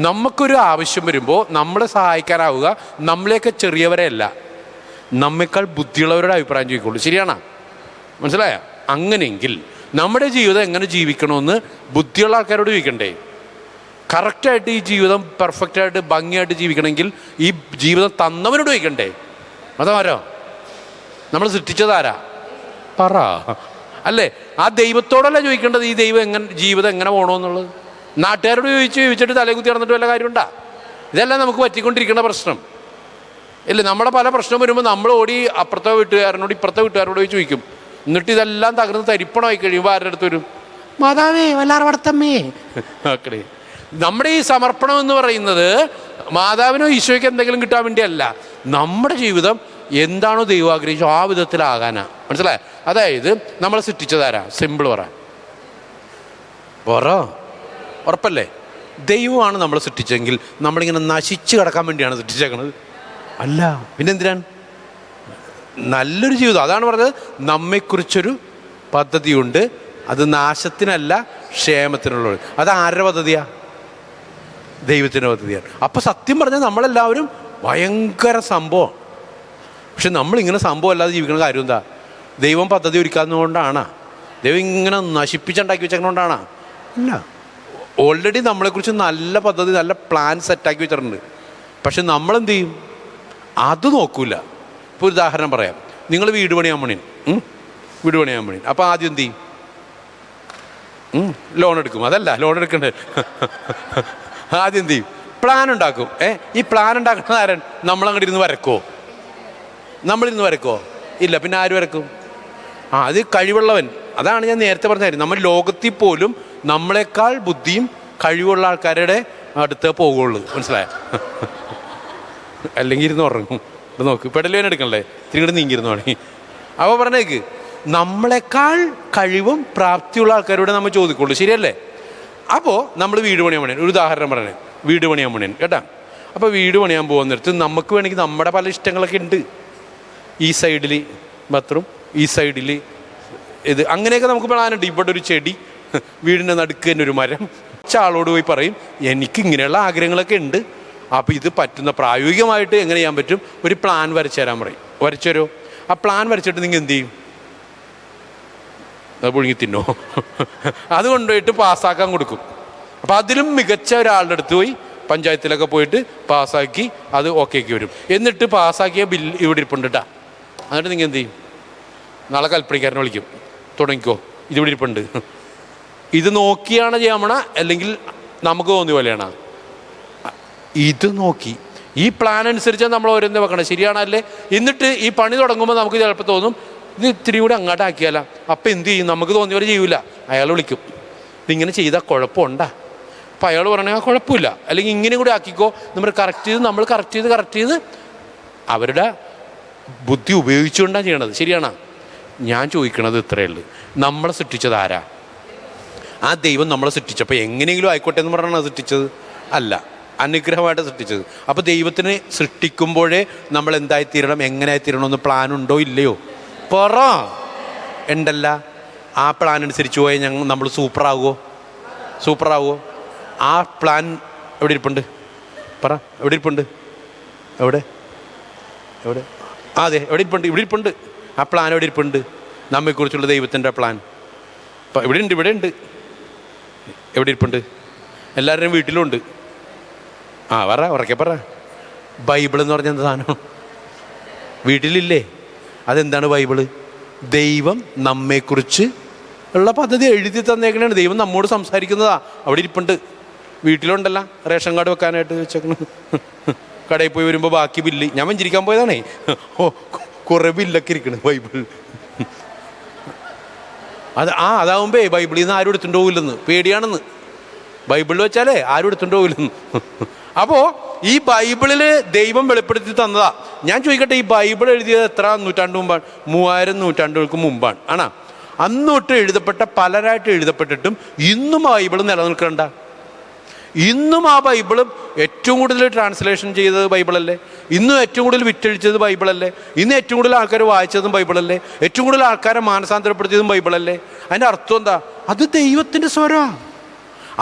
നമുക്കൊരു ആവശ്യം വരുമ്പോൾ നമ്മളെ സഹായിക്കാനാവുക നമ്മളെയൊക്കെ ചെറിയവരെ അല്ല, നമ്മേക്കാൾ ബുദ്ധിയുള്ളവരുടെ അഭിപ്രായം ചോദിക്കുള്ളൂ. ശരിയാണോ? മനസ്സിലായ? അങ്ങനെയെങ്കിൽ നമ്മുടെ ജീവിതം എങ്ങനെ ജീവിക്കണമെന്ന് ബുദ്ധിയുള്ള ആൾക്കാരോട് ചോദിക്കണ്ടേ? കറക്റ്റായിട്ട് ഈ ജീവിതം പെർഫെക്റ്റായിട്ട് ഭംഗിയായിട്ട് ജീവിക്കണമെങ്കിൽ ഈ ജീവിതം തന്നവനോട് ചോദിക്കണ്ടേ? അതാരോ? നമ്മൾ സൃഷ്ടിച്ചതാരാ? പറ. അല്ലേ? ആ ദൈവത്തോടല്ല ചോദിക്കേണ്ടത് ഈ ദൈവം ജീവിതം എങ്ങനെ പോകണമെന്നുള്ളത്. നാട്ടുകാരോട് ചോദിച്ചിട്ട് തലകുത്തി നടന്നിട്ട് വല്ല കാര്യമുണ്ടാ? ഇതെല്ലാം നമുക്ക് പറ്റിക്കൊണ്ടിരിക്കുന്ന പ്രശ്നം ഇല്ലേ? നമ്മുടെ പല പ്രശ്നം വരുമ്പോൾ നമ്മൾ ഓടി അപ്പുറത്തെ വീട്ടുകാരനോട് ഇപ്പുറത്തെ വീട്ടുകാരോട് പോയി ചോദിക്കും. എന്നിട്ട് ഇതെല്ലാം തകർന്ന് തരിപ്പണമായി കഴിയുമ്പോൾ ആരുടെ അടുത്ത് വരും? മാതാവേ, വല്ലാറ് വളർത്തമ്മേ. ഓക്കെ. നമ്മുടെ ഈ സമർപ്പണം എന്ന് പറയുന്നത് മാതാവിനോ ഈശോയ്ക്ക് എന്തെങ്കിലും കിട്ടാൻ വേണ്ടിയല്ല, നമ്മുടെ ജീവിതം എന്താണോ ദൈവം ആഗ്രഹിച്ചോ ആ വിധത്തിലാകാനാ. മനസ്സിലായ? അതായത് നമ്മളെ സൃഷ്ടിച്ചതാരാ? സിമ്പിൾ പറ. ഉറപ്പല്ലേ? ദൈവമാണ് നമ്മളെ സൃഷ്ടിച്ചെങ്കിൽ നമ്മളിങ്ങനെ നശിച്ച് കിടക്കാൻ വേണ്ടിയാണ് സൃഷ്ടിച്ചേക്കണത്? അല്ല, പിന്നെന്തിനാണ്? നല്ലൊരു ജീവിതം. അതാണ് പറഞ്ഞത്, നമ്മെക്കുറിച്ചൊരു പദ്ധതിയുണ്ട്, അത് നാശത്തിനല്ല ക്ഷേമത്തിനുള്ളത്. അത് ആരുടെ പദ്ധതിയാ? ദൈവത്തിൻ്റെ പദ്ധതിയാണ്. അപ്പം സത്യം പറഞ്ഞാൽ നമ്മളെല്ലാവരും ഭയങ്കര സംഭവം. പക്ഷെ നമ്മളിങ്ങനെ സംഭവം അല്ലാതെ ജീവിക്കുന്ന കാര്യം എന്താ? ദൈവം പദ്ധതി ഒരുക്കാവുന്നതുകൊണ്ടാണ്? ദൈവം ഇങ്ങനെ നശിപ്പിച്ചുണ്ടാക്കി വെച്ചേക്കുന്നതുകൊണ്ടാണ്? ഇല്ല. ഓൾറെഡി നമ്മളെക്കുറിച്ച് നല്ല പദ്ധതി, നല്ല പ്ലാൻ സെറ്റാക്കി വെച്ചിട്ടുണ്ട്. പക്ഷെ നമ്മളെന്ത് ചെയ്യും? അത് നോക്കൂല. ഇപ്പോൾ ഒരു ഉദാഹരണം പറയാം. നിങ്ങൾ വീട് പണിയാൻ പണി. അപ്പോൾ ആദ്യം എന്ത് ചെയ്യും? ലോൺ എടുക്കും. അതല്ല, ലോൺ എടുക്കണ്ടേ. ആദ്യം എന്ത് ചെയ്യും? പ്ലാൻ ഉണ്ടാക്കും. ഈ പ്ലാൻ ഉണ്ടാക്കുന്ന ആരൻ? നമ്മളങ്ങോട്ട് ഇരുന്ന് വരക്കോ? നമ്മളിരുന്ന് വരക്കോ? ഇല്ല. പിന്നെ ആര് വരക്കും? അത് കഴിവുള്ളവൻ. അതാണ് ഞാൻ നേരത്തെ പറഞ്ഞ കാര്യം. നമ്മൾ ലോകത്തിൽ പോലും നമ്മളെക്കാൾ ബുദ്ധിയും കഴിവുള്ള ആൾക്കാരുടെ അടുത്ത് പോകുള്ളൂ. മനസ്സിലായ? അല്ലെങ്കിൽ ഇരുന്ന് ഉറങ്ങും. ഇവിടെ നോക്ക്, പെടലേൻ എടുക്കണല്ലേ, തിരികെ നീങ്ങിരുന്നു വേണമെങ്കിൽ. അപ്പോൾ പറഞ്ഞേക്ക്, നമ്മളെക്കാൾ കഴിവും പ്രാപ്തിയുള്ള ആൾക്കാരോട് നമ്മൾ ചോദിക്കുള്ളൂ. ശരിയല്ലേ? അപ്പോൾ നമ്മൾ വീട് പണിയാൻ പണിയാൻ, ഒരു ഉദാഹരണം പറയണേ, വീട് പണിയാൻ പണിയാൻ കേട്ടാ. അപ്പോൾ വീട് പണിയാൻ പോകുന്ന നേരത്ത് നമുക്ക് വേണമെങ്കിൽ നമ്മുടെ പല ഇഷ്ടങ്ങളൊക്കെ ഉണ്ട്. ഈ സൈഡിൽ ബാത്റൂം, ഈ സൈഡിൽ ഇത്, അങ്ങനെയൊക്കെ നമുക്ക് പ്ലാനുണ്ട്. ഇവിടെ ഒരു ചെടി, വീടിൻ്റെ നടുക്ക് തന്നെ ഒരു മരം. ആളോട് പോയി പറയും, എനിക്ക് ഇങ്ങനെയുള്ള ആഗ്രഹങ്ങളൊക്കെ ഉണ്ട്, അപ്പോൾ ഇത് പറ്റുന്ന പ്രായോഗികമായിട്ട് എങ്ങനെ ചെയ്യാൻ പറ്റും? ഒരു പ്ലാൻ വരച്ചു തരാൻ പറയും. വരച്ചുതരോ? ആ പ്ലാൻ വരച്ചിട്ട് നിങ്ങൾ എന്ത് ചെയ്യും? അത് പുഴുങ്ങി തിന്നോ? അത് കൊണ്ടുപോയിട്ട് പാസ്സാക്കാൻ കൊടുക്കും. അപ്പോൾ അതിലും മികച്ച ഒരാളുടെ അടുത്ത് പോയി പഞ്ചായത്തിലൊക്കെ പോയിട്ട് പാസ്സാക്കി അത് ഓക്കേക്ക് വരും. എന്നിട്ട് പാസ്സാക്കിയ ബില്ല് ഇവിടെ ഇരിപ്പുണ്ട് കേട്ടാ. എന്നിട്ട് നിങ്ങൾ എന്ത് ചെയ്യും? നാളെ കൽപ്പണിക്കാരനെ വിളിക്കും, തുടങ്ങിക്കോ, ഇതിവിടെ ഇരിപ്പുണ്ട്. ഇത് നോക്കിയാണ് ചെയ്യാമണ, അല്ലെങ്കിൽ നമുക്ക് തോന്നിയ പോലെയാണ്? ഇത് നോക്കി ഈ പ്ലാൻ അനുസരിച്ചാണ് നമ്മൾ ഓരോന്ന് വെക്കണം. ശരിയാണല്ലേ? എന്നിട്ട് ഈ പണി തുടങ്ങുമ്പോൾ നമുക്ക് ചിലപ്പോൾ തോന്നും, ഇത് ഇത്തിരി കൂടി അങ്ങോട്ട് ആക്കിയാല. അപ്പം എന്ത് ചെയ്യും? നമുക്ക് തോന്നിയ പോലെ ചെയ്യൂല. അയാൾ വിളിക്കും, ഇതിങ്ങനെ ചെയ്താൽ കുഴപ്പമുണ്ടാ? അപ്പം അയാൾ പറയണേ, ആ കുഴപ്പമില്ല, അല്ലെങ്കിൽ ഇങ്ങനെ കൂടി ആക്കിക്കോ. നമ്മൾ കറക്റ്റ് ചെയ്ത് അവരുടെ ബുദ്ധി ഉപയോഗിച്ചുകൊണ്ടാണ് ചെയ്യണത്. ശരിയാണോ? ഞാൻ ചോദിക്കണത് ഇത്രയേ ഉള്ളൂ, നമ്മളെ സൃഷ്ടിച്ചത് ആരാ? ആ ദൈവം നമ്മളെ സൃഷ്ടിച്ചപ്പോൾ എങ്ങനെയെങ്കിലും ആയിക്കോട്ടെ എന്ന് പറഞ്ഞാണ് സൃഷ്ടിച്ചത്? അല്ല, അനുഗ്രഹമായിട്ട് സൃഷ്ടിച്ചത്. അപ്പോൾ ദൈവത്തിന് സൃഷ്ടിക്കുമ്പോഴേ നമ്മൾ എന്തായിത്തീരണം, എങ്ങനെ ആയിത്തീരണമെന്ന് പ്ലാനുണ്ടോ ഇല്ലയോ? പറ. ഉണ്ടല്ല. ആ പ്ലാൻ അനുസരിച്ച് പോയാൽ നമ്മൾ സൂപ്പറാകുമോ? ആ പ്ലാൻ എവിടെ ഇരിപ്പുണ്ട്? പറ, എവിടെ ഇരിപ്പുണ്ട്? എവിടെ? അതെ, എവിടെ ഇരിപ്പുണ്ട്? ഇവിടെ ഇരിപ്പുണ്ട്. ആ പ്ലാൻ എവിടെ ഇരിപ്പുണ്ട്? നമ്മെക്കുറിച്ചുള്ള ദൈവത്തിൻ്റെ പ്ലാൻ ഇവിടെ ഉണ്ട്. എവിടെ ഇരിപ്പുണ്ട്? എല്ലാവരുടെയും വീട്ടിലുണ്ട്. ഉറക്കെ പറ. ബൈബിൾ എന്ന് പറഞ്ഞ എന്താ സാധനം? വീട്ടിലില്ലേ? അതെന്താണ് ബൈബിള്? ദൈവം നമ്മെക്കുറിച്ച് ഉള്ള പദ്ധതി എഴുതി തന്നേക്കണാണ്. ദൈവം നമ്മോട് സംസാരിക്കുന്നതാ. അവിടെ ഇരിപ്പുണ്ട്. വീട്ടിലുണ്ടല്ല, റേഷൻ കാർഡ് വെക്കാനായിട്ട് വെച്ചേക്കണം. കടയിൽ പോയി വരുമ്പോൾ ബാക്കി ബില്ല്, ഞാൻ വെഞ്ചിരിക്കാൻ പോയതാണേ, കുറേ ബില്ലൊക്കെ ഇരിക്കണം ബൈബിൾ. അതാവുമ്പേ ബൈബിളിൽ നിന്ന് ആരും എടുത്തുകൊണ്ട് പോകില്ലെന്ന് പേടിയാണെന്ന്. ബൈബിളിൽ വെച്ചാലേ ആരും എടുത്തുകൊണ്ട് പോകില്ലെന്ന്. അപ്പോൾ ഈ ബൈബിളിൽ ദൈവം വെളിപ്പെടുത്തി തന്നതാ. ഞാൻ ചോദിക്കട്ടെ, ഈ ബൈബിൾ എഴുതിയത് എത്ര നൂറ്റാണ്ട് മുമ്പാണ്? 3000 നൂറ്റാണ്ടുകൾക്ക് മുമ്പാണ്. ആണോ? അന്നൊട്ട് എഴുതപ്പെട്ട, പലരായിട്ട് എഴുതപ്പെട്ടിട്ടും ഇന്നും ബൈബിൾ നിലനിൽക്കണ്ട. ഇന്നും ആ ബൈബിളും ഏറ്റവും കൂടുതൽ ട്രാൻസ്ലേഷൻ ചെയ്തത് ബൈബിളല്ലേ? ഇന്നും ഏറ്റവും കൂടുതൽ വിറ്റഴിച്ചത് ബൈബിളല്ലേ? ഇന്ന് ഏറ്റവും കൂടുതൽ ആൾക്കാർ വായിച്ചതും ബൈബിളല്ലേ? ഏറ്റവും കൂടുതൽ ആൾക്കാരെ മാനസാന്തരപ്പെടുത്തിയതും ബൈബിളല്ലേ? അതിൻ്റെ അർത്ഥം എന്താ? അത് ദൈവത്തിൻ്റെ സ്വരമാണ്.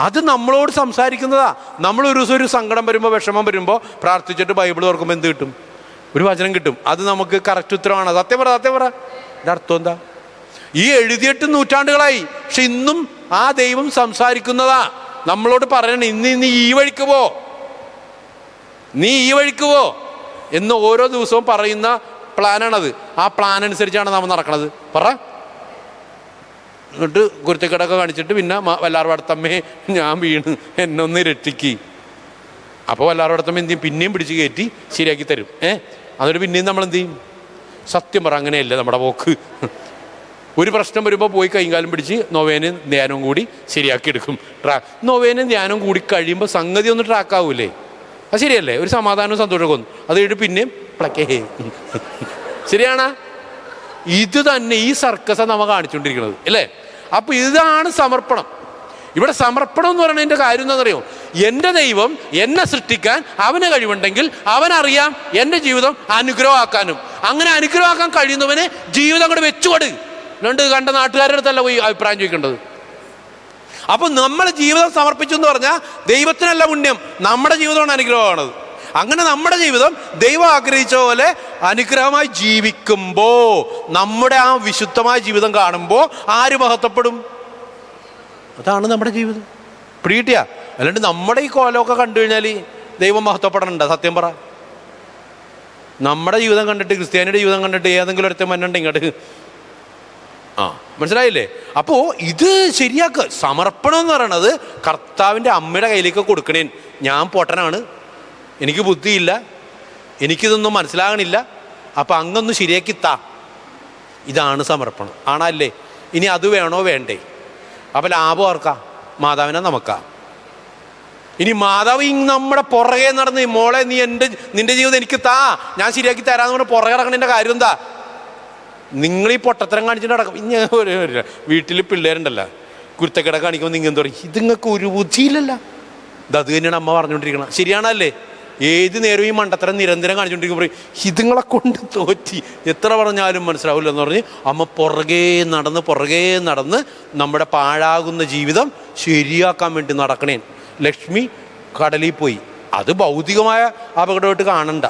അത് നമ്മളോട് സംസാരിക്കുന്നതാ. നമ്മൾ ഒരു ദിവസം ഒരു സങ്കടം വരുമ്പോൾ, വിഷമം വരുമ്പോൾ പ്രാർത്ഥിച്ചിട്ട് ബൈബിൾ തുറക്കുമ്പോൾ എന്ത് കിട്ടും? ഒരു വചനം കിട്ടും. അത് നമുക്ക് കറക്റ്റ് ഉത്തരമാണ്. സത്യം പറ, സത്യം പറ. ഇതിൻ്റെ അർത്ഥം എന്താ? ഈ 78 നൂറ്റാണ്ടുകളായി, പക്ഷെ ഇന്നും ആ ദൈവം സംസാരിക്കുന്നതാ. നമ്മളോട് പറയണേ, ഇന്ന് ഈ വഴിക്ക് പോ, നീ ഈ വഴിക്ക് പോ എന്ന് ഓരോ ദിവസവും പറയുന്ന പ്ലാനാണത്. ആ പ്ലാൻ അനുസരിച്ചാണ് നമ്മൾ നടക്കണത്. പറ. എന്നിട്ട് കുരുത്തക്കേടൊക്കെ കാണിച്ചിട്ട് പിന്നെ വല്ലാർപാടത്തമ്മേ ഞാൻ വീണ് എന്നെ ഒന്ന് രക്ഷിക്ക്. അപ്പോൾ വല്ലാർപാടത്തമ്മ എന്ത് ചെയ്യും? പിന്നെയും പിടിച്ച് കയറ്റി ശരിയാക്കി തരും. എന്നിട്ട് പിന്നെയും നമ്മൾ എന്ത് ചെയ്യും? സത്യം പറ, അങ്ങനെയല്ലേ നമ്മുടെ പോക്ക്. ഒരു പ്രശ്നം വരുമ്പോൾ പോയി കൈകാലം പിടിച്ച് നൊവേനും ധ്യാനവും കൂടി ശരിയാക്കി എടുക്കും. നൊവേനും ധ്യാനവും കൂടി കഴിയുമ്പോൾ സംഗതി ഒന്ന് ട്രാക്കാവൂലേ? അത് ശരിയല്ലേ? ഒരു സമാധാനവും സന്തോഷമൊക്കെ വന്നു. അത് കഴിഞ്ഞിട്ട് പിന്നെയും പ്ലക്കേ. ശരിയാണ്. ഇത് തന്നെ ഈ സർക്കസാണ് നമ്മൾ കാണിച്ചുകൊണ്ടിരിക്കുന്നത് അല്ലേ? അപ്പോൾ ഇതാണ് സമർപ്പണം. ഇവിടെ സമർപ്പണം എന്ന് പറയുന്നതിൻ്റെ കാര്യം എന്താണെന്നറിയോ? എൻ്റെ ദൈവം എന്നെ സൃഷ്ടിക്കാൻ അവന് കഴിവുണ്ടെങ്കിൽ അവനറിയാം എൻ്റെ ജീവിതം അനുഗ്രഹമാക്കാനും. അങ്ങനെ അനുഗ്രഹമാക്കാൻ കഴിയുന്നവന് ജീവിതം കൂടെ വെച്ചുകൊടു. രണ്ട് കണ്ട നാട്ടുകാരുടെ അടുത്തല്ല പോയി അഭിപ്രായം ചോദിക്കേണ്ടത്. അപ്പം നമ്മൾ ജീവിതം സമർപ്പിച്ചു എന്ന് പറഞ്ഞാൽ ദൈവത്തിനല്ല പുണ്യം, നമ്മുടെ ജീവിതമാണ് അനുഗ്രഹമാണത്. അങ്ങനെ നമ്മുടെ ജീവിതം ദൈവം ആഗ്രഹിച്ച പോലെ അനുഗ്രഹമായി ജീവിക്കുമ്പോൾ, നമ്മുടെ ആ വിശുദ്ധമായ ജീവിതം കാണുമ്പോൾ ആര് മഹത്വപ്പെടും? അതാണ് നമ്മുടെ ജീവിതം. പിടികിട്ടിയ? അല്ലാണ്ട് നമ്മുടെ ഈ കോലമൊക്കെ കണ്ടു കഴിഞ്ഞാൽ ദൈവം മഹത്വപ്പെടണുണ്ടോ? സത്യം പറ. നമ്മുടെ ജീവിതം കണ്ടിട്ട്, ക്രിസ്ത്യാനിയുടെ ജീവിതം കണ്ടിട്ട് ഏതെങ്കിലും ഒരുത്തൻ മന്നുണ്ട് ഇങ്ങോട്ട്? മനസ്സിലായില്ലേ? അപ്പോൾ ഇത് ശരിയാക്കുക. സമർപ്പണം എന്ന് പറയണത് കർത്താവിൻ്റെ അമ്മയുടെ കയ്യിലേക്ക് കൊടുക്കണേ. ഞാൻ പൊട്ടനാണ്, എനിക്ക് ബുദ്ധിയില്ല, എനിക്കിതൊന്നും മനസ്സിലാകണില്ല, അപ്പം അങ്ങൊന്ന് ശരിയാക്കി താ. ഇതാണ് സമർപ്പണം. ആണല്ലേ? ഇനി അത് വേണോ വേണ്ടേ? അപ്പം ലാഭം ഓർക്കാം, മാതാവിനെ നമുക്കാ. ഇനി മാതാവ് നമ്മുടെ പുറകെ നടന്ന്, മോളെ നീ നിന്റെ ജീവിതം എനിക്ക് താ, ഞാൻ ശരിയാക്കി തരാമെന്ന് പറഞ്ഞ് പുറകെ നടക്കണതിൻ്റെ കാര്യം എന്താ? നിങ്ങൾ ഈ പൊട്ടത്തരം കാണിച്ചിട്ട് നടക്കും. ഇനി വീട്ടിൽ പിള്ളേരുണ്ടല്ലോ, കുരുത്തക്കട കാണിക്കുമ്പോൾ നിങ്ങൾ എന്താ പറയും? ഇത് നിങ്ങൾക്ക് ഒരു ബുദ്ധിയില്ലല്ലോ. അത് തന്നെയാണ് അമ്മ പറഞ്ഞുകൊണ്ടിരിക്കണം. ശരിയാണല്ലേ? ഏത് നേരവും ഈ മണ്ടത്തരം നിരന്തരം കാണിച്ചുകൊണ്ടിരിക്കുമ്പോൾ പറയും ഇതുങ്ങളെ കൊണ്ട് തോറ്റി, എത്ര പറഞ്ഞാലും മനസ്സിലാവില്ല എന്ന് പറഞ്ഞ് അമ്മ പുറകെ നടന്ന് നമ്മുടെ പാഴാകുന്ന ജീവിതം ശരിയാക്കാൻ വേണ്ടി നടക്കണേ. ലക്ഷ്മി കടലിൽ പോയി. അത് ഭൗതികമായ അപകടമായിട്ട് കാണണ്ട.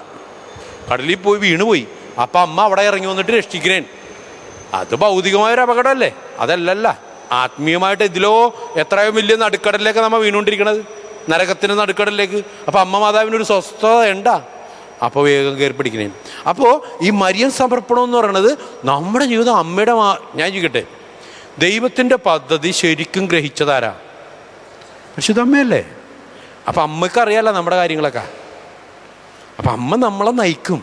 കടലിൽ പോയി വീണുപോയി. അപ്പം അമ്മ അവിടെ ഇറങ്ങി വന്നിട്ട് രക്ഷിക്കണേ. അത് ഭൗതികമായൊരു അപകടമല്ലേ? അതല്ലല്ല, ആത്മീയമായിട്ട് ഇതിലോ എത്രയോ വലിയ നടുക്കടലിലേക്ക് നമ്മൾ വീണുകൊണ്ടിരിക്കണത്, നരകത്തിന് നടുക്കടലിലേക്ക്. അപ്പം അമ്മ മാതാവിനൊരു സ്വസ്ഥത ഉണ്ടാ. അപ്പോൾ വേഗം കയറി പിടിക്കണേ. അപ്പോൾ ഈ മരിയൻ സമർപ്പണം എന്ന് പറയുന്നത് നമ്മുടെ ജീവിതം അമ്മയുടെ ഞാൻ ചോദിക്കട്ടെ, ദൈവത്തിൻ്റെ പദ്ധതി ശരിക്കും ഗ്രഹിച്ചതാരാ? പരിശുദ്ധമ്മയല്ലേ? അപ്പം അമ്മയ്ക്ക് അറിയാലോ നമ്മുടെ കാര്യങ്ങളൊക്കെ. അപ്പം അമ്മ നമ്മളെ നയിക്കും.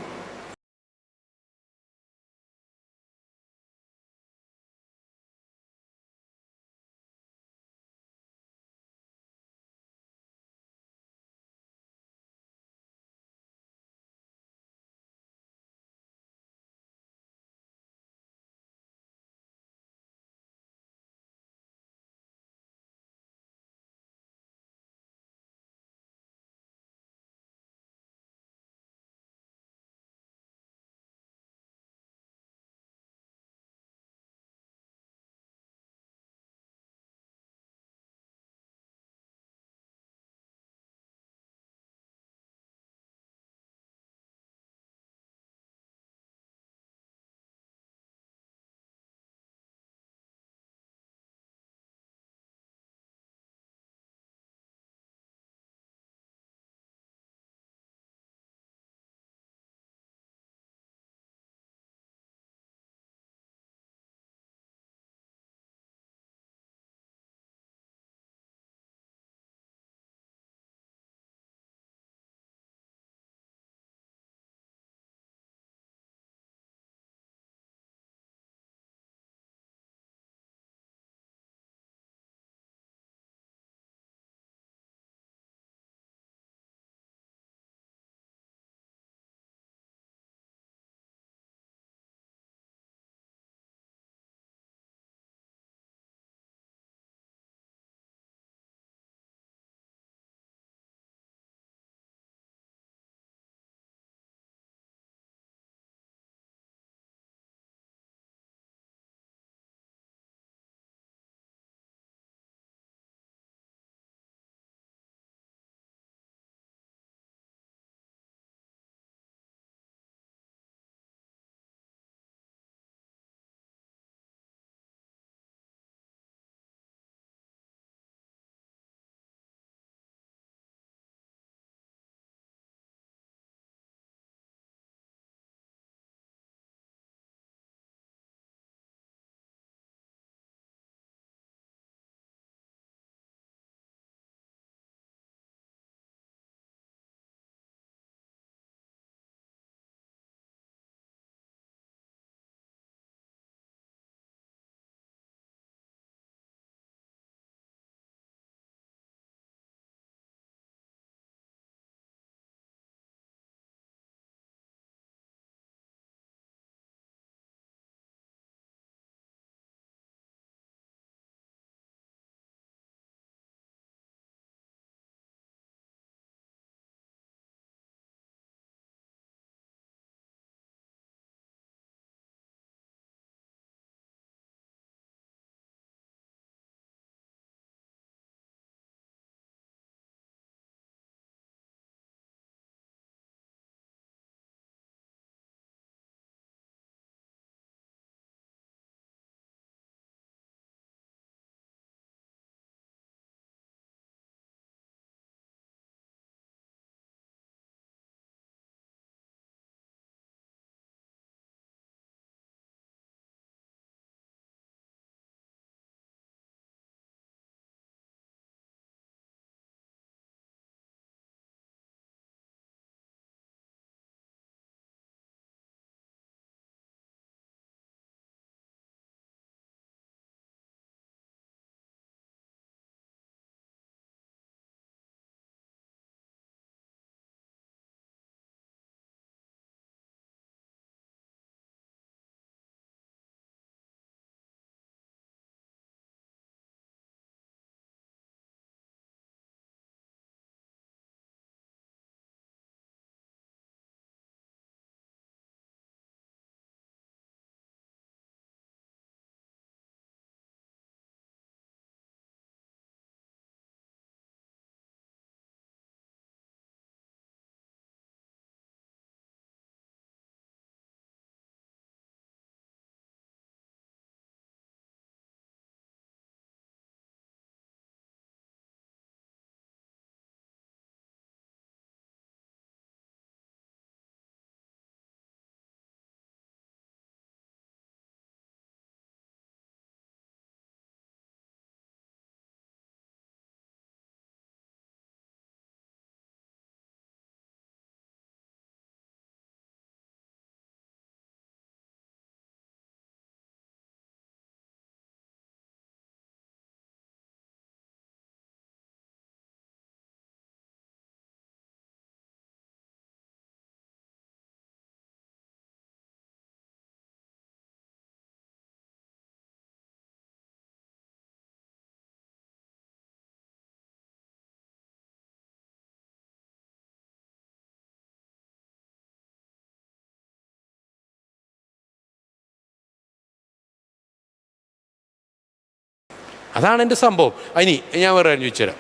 അതാണ് എൻ്റെ സംഭവം. ഇനി ഞാൻ വേറെ കാര്യം ചോദിച്ചുതരാം.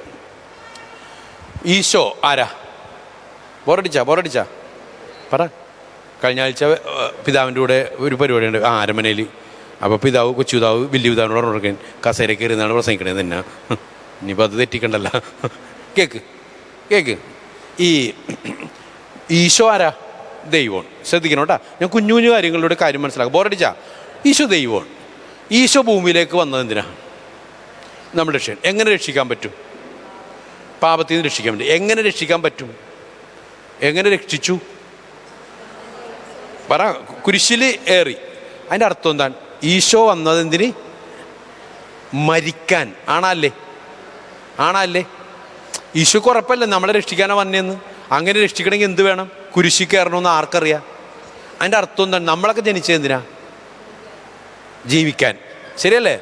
ഈശോ ആരാ? ബോറടിച്ചാ പറ. കഴിഞ്ഞ ആഴ്ച പിതാവിൻ്റെ കൂടെ ഒരു പരിപാടിയുണ്ട് അരമനയിൽ. അപ്പോൾ പിതാവ് കൊച്ചു പിതാവ് വലിയ പിതാവിനോട് പറഞ്ഞിരിക്കാൻ കസേര കയറി എന്നാണ് പ്രസംഗിക്കണേ തന്നെ. ഇനിയിപ്പോൾ അത് തെറ്റിക്കണ്ടല്ല. കേക്ക് ഈ ഈശോ ആരാ? ദൈവമാണ്. ശ്രദ്ധിക്കണം കേട്ടാ, ഞാൻ കുഞ്ഞു കുഞ്ഞു കാര്യങ്ങളുടെ കാര്യം മനസ്സിലാക്കും. ബോറടിച്ചാ? ഈശോ ദൈവമാണ്. ഈശോ ഭൂമിയിലേക്ക് വന്നത് എന്തിനാ? നമ്മൾ രക്ഷിക്കാൻ. എങ്ങനെ രക്ഷിക്കാൻ പറ്റും? പാപത്തിൽ നിന്ന് രക്ഷിക്കാൻ പറ്റും. എങ്ങനെ രക്ഷിക്കാൻ പറ്റും? എങ്ങനെ രക്ഷിച്ചു പറ. കുരിശിൽ ഏറി. അതിൻ്റെ അർത്ഥം എന്താണ്? ഈശോ വന്നത് എന്തിന്? മരിക്കാൻ. ആണല്ലേ? ഈശോക്ക് ഉറപ്പല്ലേ നമ്മളെ രക്ഷിക്കാനാ വന്നേന്ന്? അങ്ങനെ രക്ഷിക്കണമെങ്കിൽ എന്ത് വേണം? കുരിശിൽ കയറണമെന്ന് ആർക്കറിയാം? അതിൻ്റെ അർത്ഥം എന്താണ്? നമ്മളൊക്കെ ജനിച്ചത് എന്തിനാ? ജീവിക്കാൻ. ശരിയല്ലേ?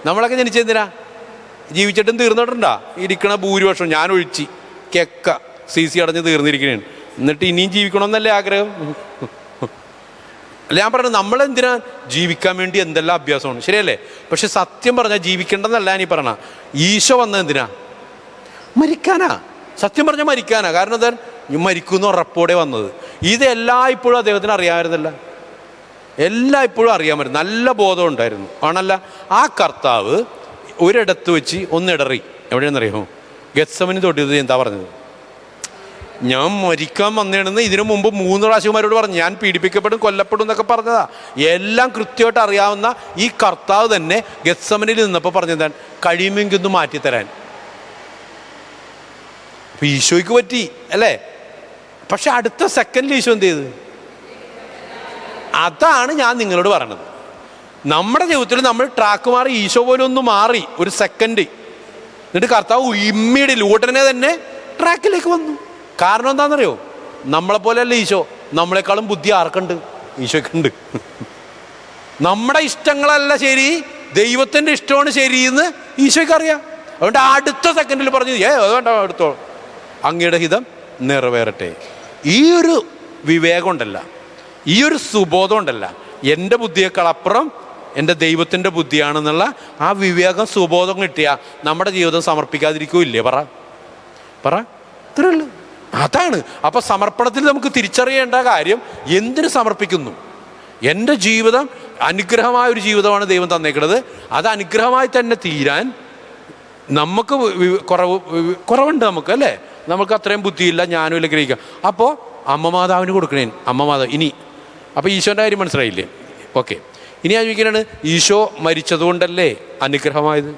നമ്മളൊക്കെ ജനിച്ചത് എന്തിനാ? ജീവിച്ചിട്ടും തീർന്നിട്ടുണ്ടാ? ഇരിക്കണ ഭൂരിപക്ഷം ഞാൻ ഒഴിച്ച് കെക്ക CC അടഞ്ഞ് തീർന്നിരിക്കണേണ്. എന്നിട്ട് ഇനിയും ജീവിക്കണമെന്നല്ലേ ആഗ്രഹം? അല്ല, ഞാൻ പറഞ്ഞത് നമ്മളെന്തിനാ? ജീവിക്കാൻ വേണ്ടി എന്തെല്ലാം അഭ്യാസമാണ്. ശരിയല്ലേ? പക്ഷെ സത്യം പറഞ്ഞാൽ ജീവിക്കേണ്ടെന്നല്ല നീ പറഞ്ഞ. ഈശോ വന്നത് എന്തിനാ? മരിക്കാനാ. സത്യം പറഞ്ഞാൽ മരിക്കാനാ. കാരണം എന്താ? മരിക്കുന്ന ഉറപ്പോടെ വന്നത്. ഇതെല്ലായ്പ്പോഴും അദ്ദേഹത്തിന് അറിയാമായിരുന്നല്ല. എല്ലായ്പ്പോഴും അറിയാമായിരുന്നു. നല്ല ബോധം ഉണ്ടായിരുന്നു. ആണല്ല? ആ കർത്താവ് ഒരിടത്ത് വെച്ച് ഒന്നിടറി. എവിടെയാണെന്നറിയാമോ? ഗെത്സമനി തൊട്ടിയത്. എന്താ പറഞ്ഞത്? ഞാൻ മരിക്കാൻ വന്നേണെന്ന് ഇതിനു മുമ്പ് 3 പ്രാവശ്യമാരോട് പറഞ്ഞു. ഞാൻ പീഡിപ്പിക്കപ്പെടും, കൊല്ലപ്പെടും എന്നൊക്കെ പറഞ്ഞതാ. എല്ലാം കൃത്യമായിട്ട് അറിയാവുന്ന ഈ കർത്താവ് തന്നെ ഗെത്സമനിൽ നിന്നപ്പോൾ പറഞ്ഞതാണ് കഴിയുമെങ്കിൽ ഒന്ന് മാറ്റിത്തരാൻ. അപ്പം ഈശോയ്ക്ക് പറ്റി അല്ലേ? പക്ഷെ അടുത്ത സെക്കൻഡിൽ ഈശോ എന്ത് ചെയ്ത്? അതാണ് ഞാൻ നിങ്ങളോട് പറയണത്. നമ്മുടെ ജീവിതത്തിൽ നമ്മൾ ട്രാക്ക് മാറി, ഈശോ പോലും ഒന്ന് മാറി ഒരു സെക്കൻഡ്. എന്നിട്ട് കർത്താവ് ഇമ്മീഡിയറ്റ്ലി ഉടനെ തന്നെ ട്രാക്കിലേക്ക് വന്നു. കാരണം എന്താണെന്നറിയോ? നമ്മളെപ്പോലെയല്ല ഈശോ. നമ്മളെക്കാളും ബുദ്ധി ആർക്കുണ്ട്? ഈശോയ്ക്കുണ്ട്. നമ്മുടെ ഇഷ്ടങ്ങളല്ല ശരി, ദൈവത്തിൻ്റെ ഇഷ്ടമാണ് ശരിയെന്ന് ഈശോയ്ക്ക് അറിയാം. അതുകൊണ്ട് അടുത്ത സെക്കൻഡിൽ പറഞ്ഞു അതുകൊണ്ട് എടുത്തോ, അങ്ങയുടെ ഹിതം നിറവേറട്ടെ. ഈ ഒരു വിവേകം ഉണ്ടല്ല, ഈ ഒരു സുബോധം ഉണ്ടല്ല, എൻ്റെ ബുദ്ധിയേക്കാൾ അപ്പുറം എൻ്റെ ദൈവത്തിൻ്റെ ബുദ്ധിയാണെന്നുള്ള ആ വിവേകം സുബോധം കിട്ടിയാൽ നമ്മുടെ ജീവിതം സമർപ്പിക്കാതിരിക്കില്ലേ? പറ ഇത്രയുള്ളൂ. അതാണ്. അപ്പം സമർപ്പണത്തിൽ നമുക്ക് തിരിച്ചറിയേണ്ട കാര്യം, എന്തിനു സമർപ്പിക്കുന്നു? എൻ്റെ ജീവിതം അനുഗ്രഹമായ ഒരു ജീവിതമാണ് ദൈവം തന്നേക്കുന്നത്. അത് അനുഗ്രഹമായി തന്നെ തീരാൻ നമുക്ക് കുറവുണ്ട് നമുക്ക്, അല്ലേ? നമുക്ക് അത്രയും ബുദ്ധിയില്ല, ഞാനും ഇല്ല ഗ്രഹിക്കാം. അപ്പോൾ അമ്മ മാതാവിന് കൊടുക്കണേ. അമ്മ മാതാവ് ഇനി. അപ്പോൾ ഈശോൻ്റെ കാര്യം മനസ്സിലായില്ലേ? ഓക്കെ. ഇനി ഞാൻ ചോദിക്കാനാണ്, ഈശോ മരിച്ചതുകൊണ്ടല്ലേ അനുഗ്രഹമായത്?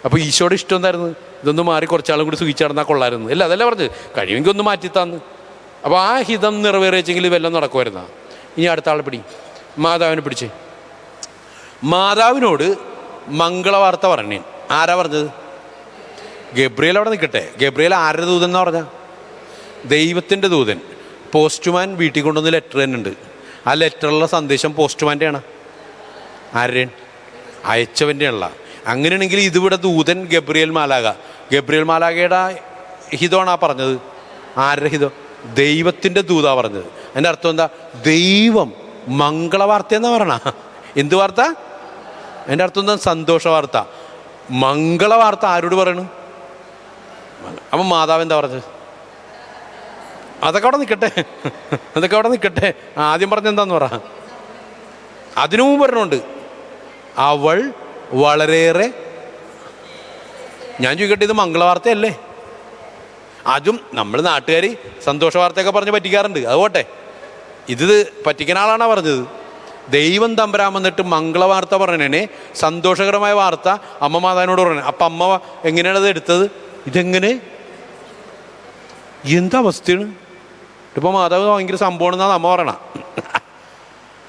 അപ്പോൾ ഈശോയുടെ ഇഷ്ടം എന്തായിരുന്നു? ഇതൊന്ന് മാറി കുറച്ചാളും കൂടി സുഖിച്ച് നടന്നാൽ കൊള്ളായിരുന്നു അല്ല? അതല്ല പറഞ്ഞത്. കഴിയുമെങ്കിൽ ഒന്ന് മാറ്റിത്താന്ന്. അപ്പോൾ ആ ഹിതം നിറവേറിയെങ്കിൽ വല്ലതും നടക്കുമായിരുന്ന. ഇനി അടുത്ത ആളെ പിടി. മാതാവിനെ പിടിച്ചേ. മാതാവിനോട് മംഗളവാർത്ത പറഞ്ഞേ. ആരാ പറഞ്ഞത്? ഗബ്രിയേൽ. അവിടെ നിൽക്കട്ടെ. ഗബ്രിയേൽ ആരുടെ ദൂതൻ എന്നാ പറഞ്ഞ? ദൈവത്തിൻ്റെ ദൂതൻ. പോസ്റ്റ്മാൻ വീട്ടിൽ കൊണ്ടുവന്ന് ലെറ്റർ തന്നെ ഉണ്ട്. ആ ലെറ്ററിലുള്ള സന്ദേശം പോസ്റ്റ്മാൻ്റെയാണ്. ആരുടെ? അയച്ചവൻ്റെ ഉള്ള. അങ്ങനെയാണെങ്കിൽ ഇതിവിടെ ദൂതൻ ഗബ്രിയേൽ മാലാക. ഗബ്രിയേൽ മാലാകയുടെ ഹിതമാണ് ആ പറഞ്ഞത്. ആരുടെ ഹിതം? ദൈവത്തിൻ്റെ ദൂതാ പറഞ്ഞത്. അതിൻ്റെ അർത്ഥം എന്താ? ദൈവം മംഗളവാർത്ത എന്നാ പറഞ്ഞ. എന്ത് വാർത്ത? അതിൻ്റെ അർത്ഥം എന്താ? സന്തോഷ വാർത്ത. മംഗളവാർത്ത ആരോട് പറയണു? അപ്പം മാതാവ് എന്താ പറഞ്ഞത്? അതൊക്കെ അവിടെ നിൽക്കട്ടെ. ആദ്യം പറഞ്ഞെന്താന്ന് പറ. അതിനു മുമ്പ് പറഞ്ഞുണ്ട് അവൾ വളരെയേറെ. ഞാൻ ചോദിക്കട്ടെ, ഇത് മംഗളവാർത്തയല്ലേ? അതും നമ്മൾ നാട്ടുകാർ സന്തോഷ വാർത്തയൊക്കെ പറഞ്ഞ് പറ്റിക്കാറുണ്ട്. അതുപോട്ടെ, ഇത് പറ്റിക്കുന്ന ആളാണ് പറഞ്ഞത്. ദൈവം തമ്പരാൻ വന്നിട്ട് മംഗളവാർത്ത പറഞ്ഞേ, സന്തോഷകരമായ വാർത്ത അമ്മ മാതാവിനോട് പറഞ്ഞു. അപ്പം അമ്മ എങ്ങനെയാണ് അത് എടുത്തത്? ഇതെങ്ങനെ? എന്താ അവസ്ഥയാണ്? ഇപ്പോൾ മാതാവ് ഭയങ്കര സംഭവമാണെന്നാണ് അമ്മ പറയണ.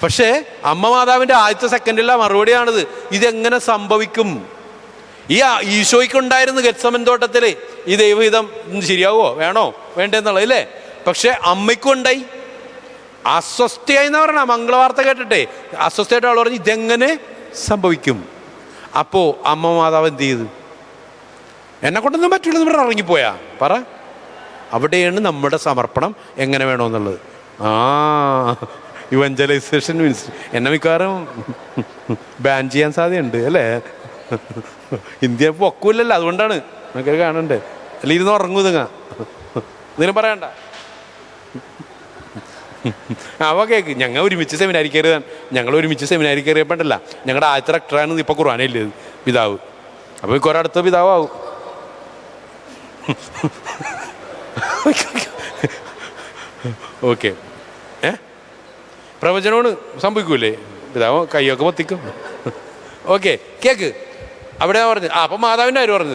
പക്ഷേ അമ്മ മാതാവിൻ്റെ ആദ്യത്തെ സെക്കൻഡിലെ മറുപടിയാണിത്. ഇതെങ്ങനെ സംഭവിക്കും? ഈ ഈശോയ്ക്കുണ്ടായിരുന്നു ഗെത്സമൻ തോട്ടത്തിൽ ഈ ദൈവഹിതം ശരിയാവോ, വേണോ വേണ്ടെന്നുള്ളത് അല്ലേ? പക്ഷെ അമ്മയ്ക്കും ഉണ്ടായി. അസ്വസ്ഥയായി എന്ന് പറഞ്ഞ മംഗളവാർത്ത കേട്ടിട്ടെ അസ്വസ്ഥയായിട്ട് അവൾ പറഞ്ഞു ഇതെങ്ങനെ സംഭവിക്കും? അപ്പോൾ അമ്മ മാതാവ് എന്ത് ചെയ്തു? എന്നെ കൊണ്ടൊന്നും പറ്റില്ലെന്ന് പറഞ്ഞ് ഇറങ്ങിപ്പോയാ പറ. അവിടെയാണ് നമ്മുടെ സമർപ്പണം എങ്ങനെ വേണമെന്നുള്ളത്. ഇവഞ്ചലൈസേഷൻ മീൻസ് എന്നെ മിക്കവാറും ബാൻ ചെയ്യാൻ സാധ്യതയുണ്ട് അല്ലേ? ഇന്ത്യ പൊക്കൂല്ലല്ലോ, അതുകൊണ്ടാണ് നമുക്ക് കാണണ്ടേ. അല്ല ഇരുന്ന് ഉറങ്ങൂ നിങ്ങ, എന്തെങ്കിലും പറയണ്ട. അവ കേക്ക്, ഞങ്ങൾ ഒരുമിച്ച് സെമിനാരി കയറിയതാണ്. ഞങ്ങൾ ഒരുമിച്ച് സെമിനാരി കയറിയപ്പോണ്ടല്ല, ഞങ്ങളുടെ ആദ്യത്തെ റെക്ടറാണ് ഇപ്പോൾ ഖുർആനില്ലേ പിതാവ്. അപ്പോൾ കുറെ അടുത്ത പിതാവും. ഓക്കെ, പ്രവചനമാണ് സംഭവിക്കൂലേ, പിതാവ് കയ്യൊക്കെ പൊത്തിക്കും. ഓക്കെ, കേക്ക് അവിടെ പറഞ്ഞു. അപ്പം മാതാവിൻ്റെ ആര് പറഞ്ഞു?